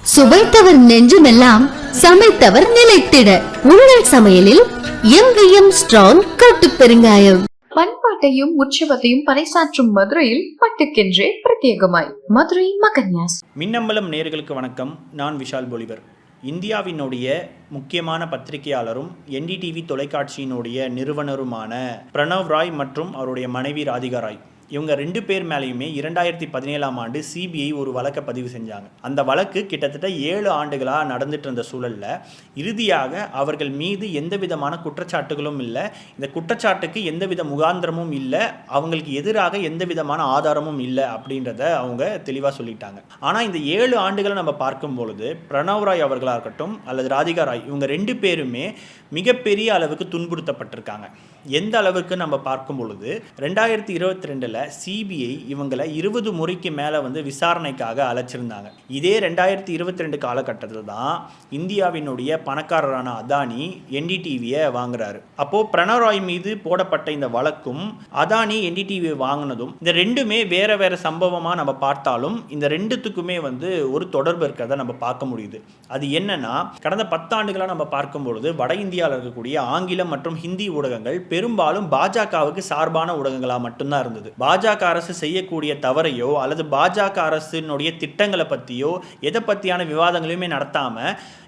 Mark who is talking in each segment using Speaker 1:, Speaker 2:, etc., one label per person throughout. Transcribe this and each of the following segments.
Speaker 1: சுவைத்தவர் நெஞ்சுமெல்லாம் சமைத்தவர் நிலைத்திட உங்கள் சமையலில் எங்கேயும் ஸ்ட்ராங் கட்டு பெருங்காயம்.
Speaker 2: பண்பாட்டையும் உற்சவத்தையும் பறைசாற்றும் மதுரையில் பட்டுக்கென்றே பிரத்யேகமாய் மதுரை மகன்யாஸ்.
Speaker 3: மின்னம்பலம் நேயர்களுக்கு வணக்கம். நான் விஷால் பொலிவர். இந்தியாவினுடைய முக்கியமான பத்திரிகையாளரும் NDTV தொலைக்காட்சியினுடைய நிறுவனருமான பிரணவ் ராய் மற்றும் அவருடைய மனைவி ராதிகா ராய், இவங்க 2 பேர் மேலேயுமே 2017ஆம் ஆண்டு CBI ஒரு வழக்கை பதிவு செஞ்சாங்க. அந்த வழக்கு கிட்டத்தட்ட 7 ஆண்டுகளாக நடந்துட்டு இருந்த சூழலில் இறுதியாக அவர்கள் மீது எந்த விதமான குற்றச்சாட்டுகளும் இல்லை, இந்த குற்றச்சாட்டுக்கு எந்தவித முகாந்திரமும் இல்லை, அவங்களுக்கு எதிராக எந்த விதமான ஆதாரமும் இல்லை அப்படின்றத அவங்க தெளிவாக சொல்லிட்டாங்க. ஆனால் இந்த 7 ஆண்டுகளை நம்ம பார்க்கும் பொழுது பிரணவ் ராய் அவர்களாக இருக்கட்டும் அல்லது ராதிகா ராய், இவங்க 2 பேருமே மிகப்பெரிய அளவுக்கு துன்புறுத்தப்பட்டிருக்காங்க. எந்த அளவுக்கு நம்ம பார்க்கும் பொழுது 2022 CBI இவங்களை 20 முறைக்கு மேலே விசாரணைக்காக அழைச்சிருந்தாங்க. இதே 2022 காலகட்டத்தில் தான் இந்தியாவினுடைய பணக்காரரான அதானி NDTVயை வாங்குறாரு. அப்போது பிரணவ் ராய் மீது போடப்பட்ட இந்த வழக்கும் அதானி NDTV வாங்கினதும் இந்த ரெண்டுமே வேற வேற சம்பவமாக நம்ம பார்த்தாலும் இந்த ரெண்டுத்துக்குமே ஒரு தொடர்பு இருக்கிறத நம்ம பார்க்க முடியுது. அது என்னன்னா, கடந்த 10 ஆண்டுகளாக நம்ம பார்க்கும் பொழுது வட இந்தியாவில் இருக்கக்கூடிய ஆங்கிலம் மற்றும் ஹிந்தி ஊடகங்கள் பெரும்பாலும் பாஜகவுக்கு சார்பான ஊடகங்களாக மட்டும்தான் இருந்தது. பாஜக அரசு செய்யக்கூடிய தவறையோ அல்லது பாஜக அரசினுடைய திட்டங்களை பற்றியோ எதை பற்றியான விவாதங்களையுமே நடத்தாம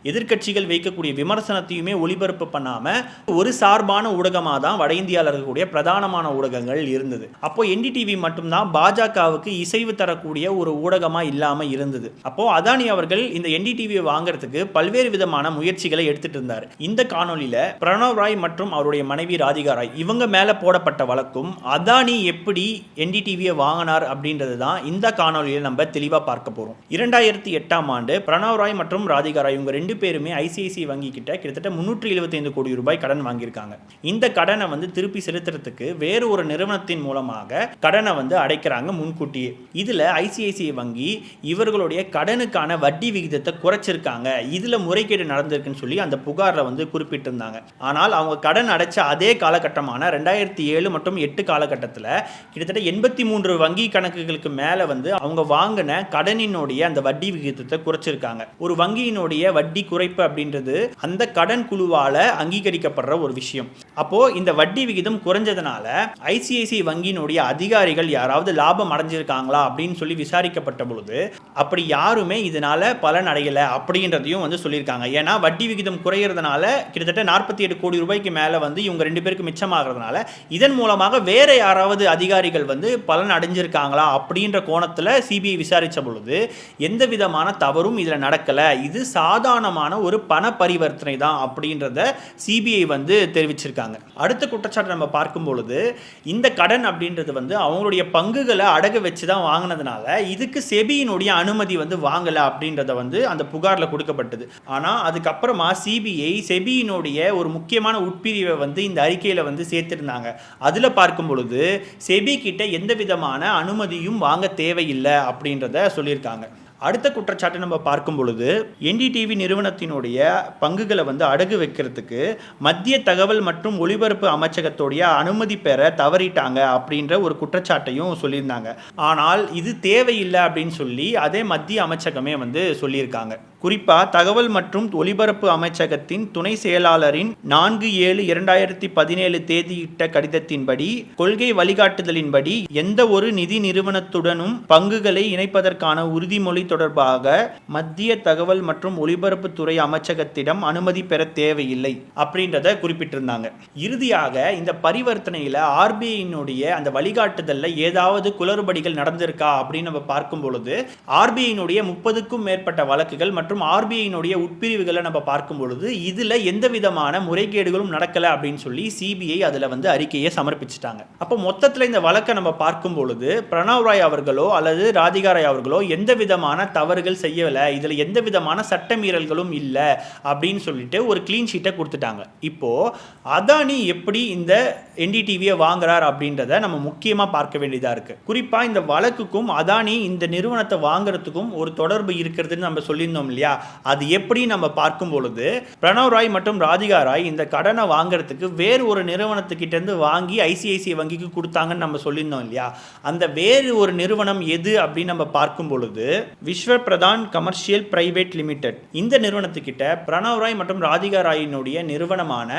Speaker 3: எதிர்க்கட்சிகள் வைக்கக்கூடிய விமர்சனத்தையுமே ஒளிபரப்பு பண்ணாம ஒரு சார்பான ஊடகமாக தான் வட இந்தியாவில் இருக்கக்கூடிய பிரதானமான ஊடகங்கள் இருந்தது. அப்போ NDTV மட்டும்தான் பாஜகவுக்கு இசைவு தரக்கூடிய ஒரு ஊடகமாக இல்லாமல் இருந்தது. அப்போ அதானி அவர்கள் இந்த NDTVயை வாங்குறதுக்கு பல்வேறு விதமான முயற்சிகளை எடுத்துட்டு இருந்தார். இந்த காணொலியில பிரணவ் ராய் மற்றும் அவருடைய மனைவி ராதிகா ராய் இவங்க மேல போடப்பட்ட வழக்கும் அதானி எப்படி NDTVயை வாங்கினார் அப்படின்றது தான் இந்த காணொலியில் நம்ம தெளிவாக பார்க்க போறோம். 2008ஆம் ஆண்டு பிரணவ் ராய் மற்றும் ராதிகா ராய் இவங்க 2 பேருமே ICICI வங்கி கிட்ட கிட்டத்தட்ட 375 கோடி ரூபாய் கடன் வாங்கியிருக்காங்க. இந்த கடனை திருப்பி செலுத்துறதுக்கு வேறு ஒரு நிறுவனத்தின் மூலமாக கடனை அடைக்கிறாங்க முன்கூட்டியே. இதுல ICICI வங்கி இவர்களுடைய கடனுக்கான வட்டி விகிதத்தை குறைச்சிருக்காங்க, இதுல முறைகேடு நடந்திருக்குன்னு சொல்லி அந்த புகார்ல குறிப்பிட்டிருந்தாங்க. ஆனால் அவங்க கடன் அடைச்ச அதே காலகட்டமான 2007 மற்றும் 8 காலகட்டத்தில் கிட்டத்தட்ட 83 வங்கி கணக்குகளுக்கு மேல அவங்க வாங்கின கடனினுடைய அந்த வட்டி விகிதத்தை குறைச்சிருக்காங்க. ஒரு வங்கியினுடைய வட்டி குறைப்பு அப்படின்றது அந்த கடன் குழுவால அங்கீகரிக்கப்படுற ஒரு விஷயம். அப்போ இந்த வட்டி விகிதம் குறைஞ்சதுனால ICICI வங்கியினுடைய அதிகாரிகள் யாராவது லாபம் அடைஞ்சிருக்காங்களா அப்படின்னு சொல்லி விசாரிக்கப்பட்ட பொழுது அப்படி யாருமே இதனால பலன் அடையல அப்படின்றதையும் சொல்லியிருக்காங்க. ஏன்னா வட்டி விகிதம் குறையிறதுனால கிட்டத்தட்ட 47 கோடி ரூபாய்க்கு மேல இவங்க 2 பேருக்கு மிச்சமாகிறதுனால இதன் மூலமாக வேற யாராவது அதிகாரிகள் பலன் அடைஞ்சிருக்காங்களா அப்படின்ற கோணத்துல CBI விசாரிச்ச பொழுது எந்த விதமான தவறும் இதுல நடக்கல, இது சாதாரணமான ஒரு பண பரிவர்த்தனை தான் அப்படின்றத CBI தெரிவிச்சிருக்காங்க. அடுத்த குற்றச்சாட்டு நம்ம பார்க்கும் பொழுது இந்த கடன் அப்படின்றது அவங்களுடைய பங்குகளை அடகு வச்சு தான் வாங்கினதுனால இதுக்கு செபியினுடைய அனுமதி வாங்கல அப்படின்றத அந்த புகார்ல கொடுக்கப்பட்டது. ஆனா அதுக்கப்புறமா CBI செபியினுடைய ஒரு முக்கியமான உட்பிரிவை இந்த அறிக்கையில சேர்த்திருந்தாங்க. அதுல பார்க்கும் பொழுது செபி கிட்ட எந்த விதமான அனுமதியும் வாங்க தேவையில்லை அப்படின்றத சொல்லியிருக்காங்க. அடுத்த குற்றச்சாட்டு நம்ம பார்க்கும் பொழுது NDTV நிறுவனத்தினுடைய பங்குகளை அடகு வைக்கிறதுக்கு மத்திய தகவல் மற்றும் ஒலிபரப்பு அமைச்சகத்துடைய அனுமதி பெற தவறிட்டாங்க அப்படின்ற ஒரு குற்றச்சாட்டையும் சொல்லியிருந்தாங்க. ஆனால் இது தேவையில்லை அப்படின்னு சொல்லி அதே மத்திய அமைச்சகமே சொல்லியிருக்காங்க. குறிப்பா தகவல் மற்றும் ஒலிபரப்பு அமைச்சகத்தின் துணை செயலாளரின் 4/7/2017 தேதியிட்ட கடிதத்தின்படி கொள்கை வழிகாட்டுதலின்படி எந்த ஒரு நிதி நிறுவனத்துடனும் பங்குகளை இணைப்பதற்கான உறுதிமொழி தொடர்பாக மத்திய தகவல் மற்றும் ஒலிபரப்பு துறை அமைச்சகத்திடம் அனுமதி பெற தேவையில்லை அப்படின்றத குறிப்பிட்டிருந்தாங்க. இறுதியாக இந்த பரிவர்த்தனையில RBI அந்த வழிகாட்டுதல்ல ஏதாவது குளறுபடிகள் நடந்திருக்கா அப்படின்னு நம்ம பார்க்கும் பொழுது RBI 30க்கும் மேற்பட்ட வழக்குகள் மற்றும் RBI உட்பிரிவுகளை நம்ம பார்க்கும் பொழுது இதுல எந்த விதமான முறைகேடுகளும் நடக்கல அப்படின்னு சொல்லி CBI அதுல அறிக்கையை சமர்ப்பிச்சிட்டாங்க. அப்போ மொத்தத்தில் இந்த வழக்கை நம்ம பார்க்கும் பொழுது பிரணவ் ராய் அவர்களோ அல்லது ராதிகா ராய் அவர்களோ எந்த விதமான தவறுகள் செய்யல, இதுல எந்த விதமான சட்டமீறல்களும் இல்லை அப்படின்னு சொல்லிட்டு ஒரு கிளீன் ஷீட்டை கொடுத்துட்டாங்க. இப்போ அதானி எப்படி இந்த NDTVயை வாங்குறார் அப்படின்றத நம்ம முக்கியமா பார்க்க வேண்டியதா இருக்கு. குறிப்பா இந்த வழக்குக்கும் அதானி இந்த நிறுவனத்தை வாங்குறதுக்கும் ஒரு தொடர்பு இருக்கிறதுன்னு நம்ம சொல்லியிருந்தோம் இல்லையா? அது எப்படி நம்ம பார்க்கும் பொழுது பிரணவ் ராய் மற்றும் ராதிகா ராய் இந்த கடனை வாங்குறதுக்கு வேறு ஒரு நிறுவனத்துக்கிட்ட இருந்து வாங்கி ICICI வங்கிக்கு கொடுத்தாங்கன்னு நம்ம சொல்லியிருந்தோம் இல்லையா? அந்த வேறு ஒரு நிறுவனம் எது அப்படின்னு நம்ம பார்க்கும் பொழுது விஸ்வ பிரதான் கமர்ஷியல் பிரைவேட் லிமிடெட். இந்த நிறுவனத்துக்கிட்ட பிரணவ் ராய் மற்றும் ராதிகா ராயினுடைய நிறுவனமான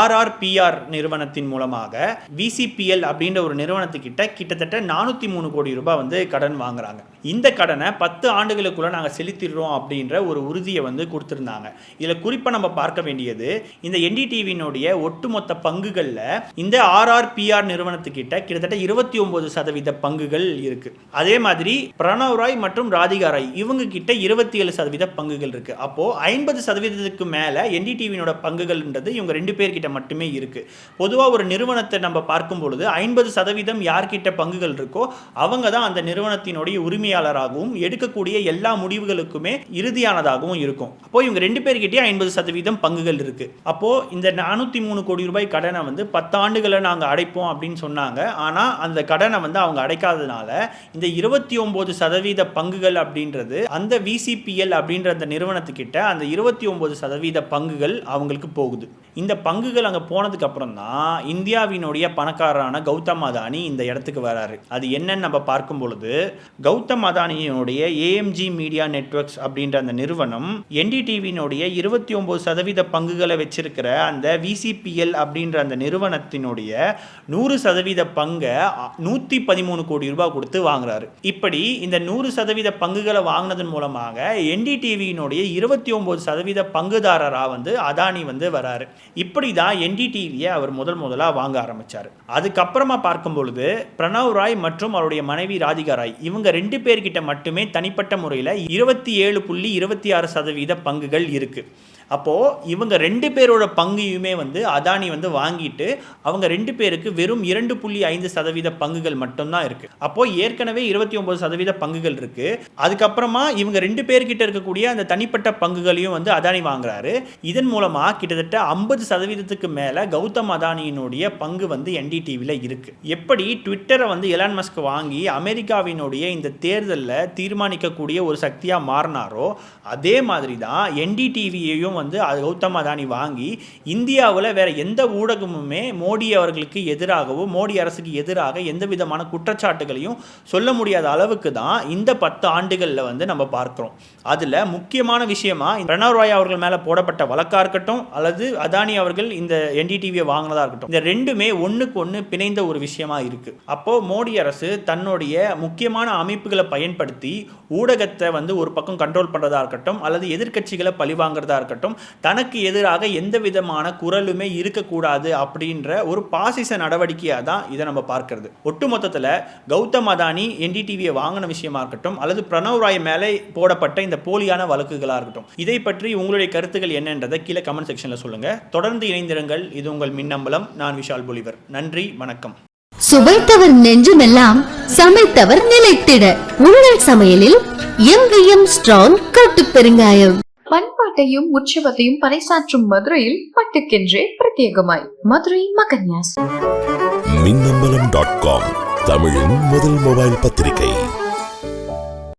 Speaker 3: RRPR நிறுவனத்தின் மூலமாக VCPL அப்படின்ற ஒரு நிறுவனத்துக்கிட்ட கிட்டத்தட்ட 403 கோடி ரூபாய் வந்து கடன் வாங்குறாங்க. இந்த கடனை 10 ஆண்டுகளுக்குள்ள நாங்கள் செலுத்திடுறோம் அப்படின்ற ஒரு உறுதியை வந்து கொடுத்துருந்தாங்க. இதில் குறிப்பாக நம்ம பார்க்க வேண்டியது, இந்த NDTVனுடைய ஒட்டுமொத்த பங்குகளில் இந்த RRPR நிறுவனத்துக்கிட்ட கிட்டத்தட்ட 29% பங்குகள் இருக்கு. அதே மாதிரி பிரணவ் ராய் மற்றும் ராதிகா ராய் இவங்க கிட்ட 27% பங்குகள் இருக்கு. அப்போ 50%க்கு மேல NDTVனோட பங்குகள்ன்றது இவங்க 2 பேர் கிட்ட மட்டுமே இருக்கு. பொதுவாக ஒரு நிறுவனத்தை நம்ம பார்க்கும் பொழுது 50% யார்கிட்ட பங்குகள் இருக்கோ அவங்க தான் அந்த நிறுவனத்தினுடைய உரிமையாளராகவும் எடுக்கக்கூடிய எல்லா முடிவுகளுக்குமே இறுதியானதாகவும் இருக்கும். அப்போ இவங்க 2 பேர்கிட்டயே 50% பங்குகள் இருக்கு. அப்போ இந்த 403 கோடி ரூபாய் கடனை வந்து 10 ஆண்டுகளை நாங்கள் அடைப்போம் அப்படின்னு சொன்னாங்க. ஆனால் அந்த கடனை வந்து அவங்க அடைக்காததுனால இந்த 29% பங்குகள் அப்படின்றது அந்த VCPL அப்படின்ற அந்த நிறுவனத்துக்கிட்ட அந்த 29% பங்குகள் அவங்களுக்கு போகுது. இந்த பங்குகள் அங்கே போனதுக்கு அப்புறம் தான் இந்தியாவினுடைய பணக்காரரான கௌதம் அதானி இந்த இடத்துக்கு வராரு. அது என்னன்னு நம்ம பார்க்கும் பொழுது, கௌதம் அதானியினுடைய AMG மீடியா நெட்வொர்க்ஸ் அப்படின்ற அந்த நிறுவனம் NDTVனுடைய 29% பங்குகளை வச்சிருக்கிற அந்த VCPL அப்படின்ற அந்த நிறுவனத்தினுடைய 100% பங்கை 113 கோடி ரூபாய் கொடுத்து வாங்குறாரு. இப்படி இந்த 100% பங்குகளை வாங்கினதன் மூலமாக NDTVனுடைய 29% பங்குதாரராக வந்து அதானி வந்து வராரு. இப்படி தான் NDTVயை அவர் முதலாக வாங்க ஆரம்பிச்சார். அதுக்கப்புறமா பார்க்கும் பொழுது பிரணவ் ராய் மற்றும் அவருடைய மனைவி ராதிகா ராய் இவங்க 2 பேர்கிட்ட மட்டுமே தனிப்பட்ட முறையில் 27.26% பங்குகள் இருக்கு. அப்போது இவங்க 2 பேரோட பங்கையுமே வந்து அதானி வந்து வாங்கிட்டு அவங்க 2 பேருக்கு வெறும் 2.5% பங்குகள் மட்டும்தான் இருக்குது. அப்போது ஏற்கனவே 29% பங்குகள் இருக்குது. அதுக்கப்புறமா இவங்க 2 பேர்கிட்ட இருக்கக்கூடிய அந்த தனிப்பட்ட பங்குகளையும் வந்து அதானி வாங்குறாரு. இதன் மூலமாக கிட்டத்தட்ட 50%க்கு மேலே கௌதம் அதானியினுடைய பங்கு வந்து NDTVயில் இருக்குது. எப்படி ட்விட்டரை வந்து எலான் மஸ்க் வாங்கி அமெரிக்காவினுடைய இந்த தேர்தலில் தீர்மானிக்கக்கூடிய ஒரு சக்தியாக மாறினாரோ அதே மாதிரி தான் NDTVயையும் வந்து கௌதம் அதானி வாங்கி இந்தியாவில் வேற எந்த ஊடகமுமே மோடி அவர்களுக்கு எதிராகவோ மோடி அரசுக்கு எதிராக எந்த விதமான குற்றச்சாட்டுகளையும் சொல்ல முடியாத அளவுக்கு தான் இந்த 10 ஆண்டுகளில் வந்து நம்ம பார்க்கிறோம். அதில் முக்கியமான விஷயமா பிரணவ் ராய் அவர்கள் மேலே போடப்பட்ட வழக்காக இருக்கட்டும் அல்லது அதானி அவர்கள் இந்த NDTVயை வாங்கினதா இருக்கட்டும், இந்த ரெண்டுமே ஒன்றுக்கு ஒன்று பிணைந்த ஒரு விஷயமா இருக்கு. அப்போ மோடி அரசு தன்னுடைய முக்கியமான அமைப்புகளை பயன்படுத்தி ஊடகத்தை வந்து ஒரு பக்கம் கண்ட்ரோல் பண்ணுறதா இருக்கட்டும் அல்லது எதிர்க்கட்சிகளை பழிவாங்கிறதா இருக்கட்டும், தனக்கு எதிராக எந்த விதமான குரலுமே இருக்கக்கூடாது அப்படின்ற ஒரு பாசிச நடவடிக்கையாக தான் இதை நம்ம பார்க்கிறது. ஒட்டுமொத்தத்தில் கௌதம் அதானி NDTVயை வாங்கின விஷயமா இருக்கட்டும் அல்லது பிரணவ் ராய் மேலே போடப்பட்ட இந்த போலியான வழக்குகளாக இருக்கட்டும், இதை பற்றி உங்களுடைய கருத்துக்கள் என்னன்றதை கீழே கமெண்ட் செக்ஷனில் சொல்லுங்க. தொடர்ந்து இணைந்திருங்கள். இது உங்கள் மின்னம்பலம். நான் விஷால் பொலிவர். நன்றி, வணக்கம்.
Speaker 1: சுவைத்தவர் நெஞ்சுமெல்லாம் சமைத்தவர் நிலைத்திட உங்கள் சமையலில் எங்கேயும் ஸ்ட்ராங் கட்டு பெருங்காயம்.
Speaker 2: பண்பாட்டையும் உற்சவத்தையும் பறைசாற்றும் மதுரையில் பட்டுக்கென்றே பிரத்யேகமாய் மதுரை மகன்யாஸ்.
Speaker 4: மின்னம்பலம்.com தமிழின் முதல் மொபைல் பத்திரிகை.